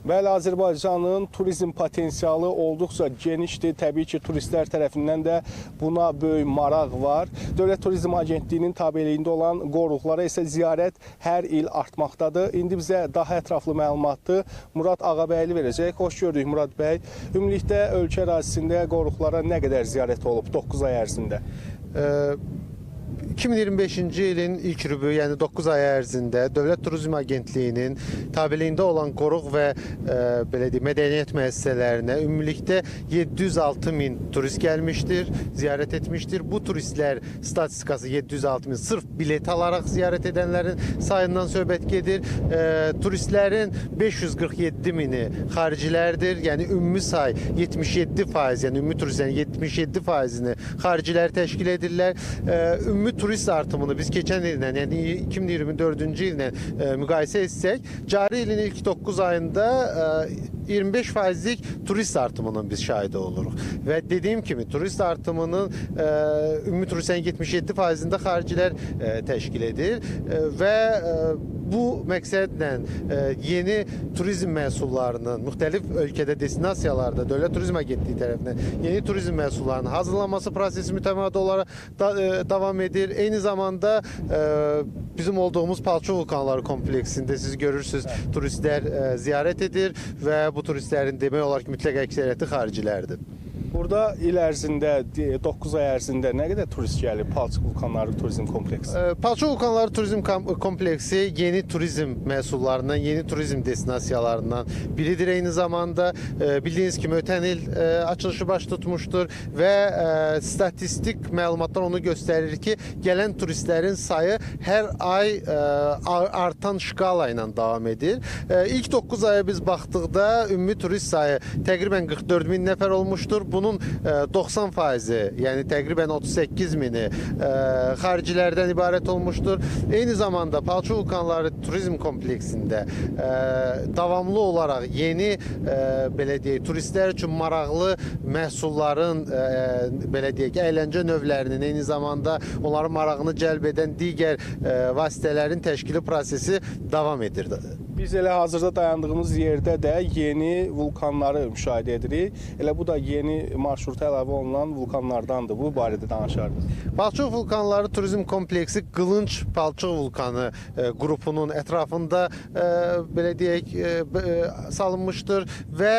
Bəli, Azərbaycanın turizm potensialı olduqca genişdir. Təbii ki, turistlər tərəfindən də buna böyük maraq var. Dövlət Turizm Agentliyinin tabeliyində olan qoruqlara isə ziyarət hər il artmaqdadır. İndi bizə daha ətraflı məlumatı Murad Ağabəyli verəcək. Xoş gördük Murad bəy. Ümumilikdə ölkə ərazisində qoruqlara nə qədər ziyarət olub 9 ay ərzində? 2025-ci ilin ilk rübü, yəni 9 ay ərzində Dövlət Turizm Agentliyinin tabeliyində olan qoruq və belə deyək, mədəniyyət müəssisələrinə ümumilikdə 706 min turist gəlmişdir, ziyarət etmişdir. Bu turistlər statistikası 706 min sırf bilet alaraq ziyarət edənlərin sayından söhbət gedir. Turistlərin 547 mini xaricilərdir, yəni ümumi say 77%, yəni ümumi turistlərin 77%-ni xaricilər təşkil edirlər. Ümumi turist artımını biz keçən illə, yəni 2024-cü illə müqayisə etsək, cari ilin ilk 9 ayında 25%lik turist artımının biz şahidi oluruq. Və dediyim kimi turist artımının ümumi turistlərin 77%-ində xaricilər təşkil edir və bu məqsədlə yeni turizm məhsullarının müxtəlif ölkədə destinasiyalarda Dövlət Turizm Agentliyi tərəfindən yeni turizm məhsullarının hazırlanması prosesi mütəmadi olaraq davam edir. Eyni zamanda bizim olduğumuz Palçıq Vulkanları kompleksində siz görürsünüz, turistlər ziyarət edir və bu turistlərin demək olar ki, mütləq əksəriyyəti xaricilərdir. Burada il ərzində, 9 ay ərzində nə qədər turist gəlib Palçıq Vulkanları Turizm Kompleksi? Palçıq Vulkanları Turizm Kompleksi yeni turizm məhsullarından, yeni turizm destinasiyalarından biridir. Eyni zamanda bildiyiniz kimi ötən il açılışı baş tutmuşdur və statistik məlumatlar onu göstərir ki, gələn turistlərin sayı hər ay artan şkala ilə davam edir. İlk 9 aya biz baxdıqda ümumi turist sayı təqribən 44 min nəfər olmuşdur. Bunun 90%, yəni təqribən 38 mini xaricilərdən ibarət olmuşdur. Eyni zamanda Palçıq Vulkanları Turizm Kompleksində davamlı olaraq yeni belə deyək, turistlər üçün maraqlı məhsulların, belə deyək, əyləncə növlərinin, eyni zamanda onların marağını cəlb edən digər vasitələrin təşkili prosesi davam edir. Biz elə hazırda dayandığımız yerdə də yeni vulkanları müşahidə edirik. Elə bu da yeni marşruta əlavə olunan vulkanlardandır. Bu barədə danışardınız. Palçıq Vulkanları Turizm Kompleksi Qılınc Palçıq Vulkanı qrupunun ətrafında belə deyək salınmışdır və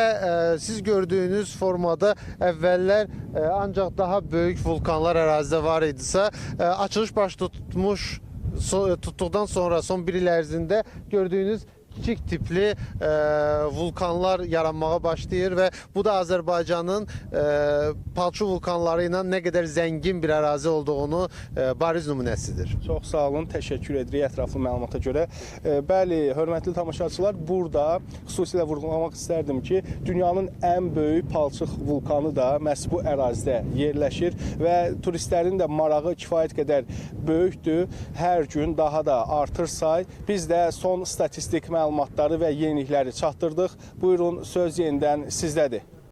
siz gördüyünüz formada əvvəllər ancaq daha böyük vulkanlar ərazidə var idisə, açılış baş tutduqdan sonra son bir il ərzində gördüyünüz kiçik tipli vulkanlar yaranmağa başlayır və bu da Azərbaycanın Palçıq vulkanları ilə nə qədər zəngin bir ərazi olduğunu bariz nümunəsidir. Çox sağ olun, təşəkkür edirik ətraflı məlumata görə. Bəli, hörmətli tamaşaçılar, burada xüsusilə vurğulamaq istərdim ki, dünyanın ən böyük palçıq vulkanı da məhz bu ərazidə yerləşir və turistlərin də marağı kifayət qədər böyükdür. Hər gün daha da artır say. Biz də son statistik məlumatları və yenilikləri çatdırdıq. Buyurun, söz yenidən sizdədir.